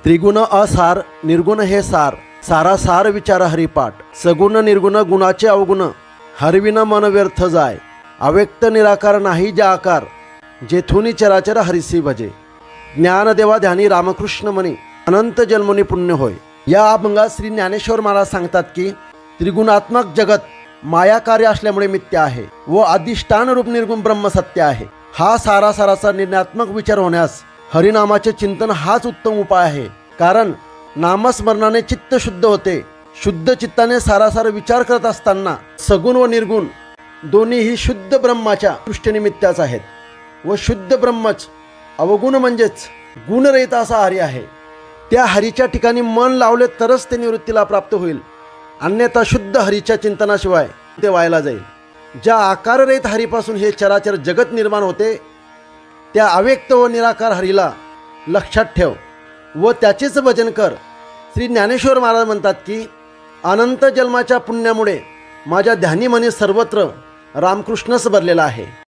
त्रिगुण असार निर्गुण हे सार, सारासार विचार हरिपाठ, सगुण निर्गुण गुणाचे अवगुण, हरविन मन व्यर्थ जाय, अव्यक्त निराकार नाही ज्या आकार, जेथुनी चराचर हरिसी भजे, ज्ञानदेवा ध्यानी रामकृष्ण मनी, अनंत जन्मोनी पुण्य होय. या अभंगात श्री ज्ञानेश्वर महाराज सांगतात की त्रिगुणात्मक जगत माया कार्य असल्यामुळे मिथ्य आहे व अधिष्ठान रूप निर्गुण ब्रह्म सत्य आहे. हा सारासाराचा निर्णयात्मक विचार होण्यास हरिनामाचे चिंतन हाच उत्तम उपाय आहे. कारण नामस्मरणाने चित्त शुद्ध होते. शुद्ध चित्ताने सारासार विचार करत असताना सगुण व निर्गुण दोन्हीही शुद्ध ब्रह्माच्या दृष्टीनिमित्ताच आहेत व शुद्ध ब्रह्मच अवगुण म्हणजेच गुणरहित असा हरी आहे. त्या हरीच्या ठिकाणी मन लावले तरच ते निवृत्तीला प्राप्त होईल, अन्यथा शुद्ध हरीच्या चिंतनाशिवाय ते व्हायला जाईल. ज्या आकाररहित हरीपासून हे चराचर जगत निर्माण होते त्या अव्यक्त व निराकार हरीला लक्षात ठेव व त्याचेच भजन कर. श्री ज्ञानेश्वर महाराज म्हणतात की अनंत जन्माच्या पुण्यामुळे माझ्या ध्यानी मनी सर्वत्र रामकृष्णच भरलेला आहे.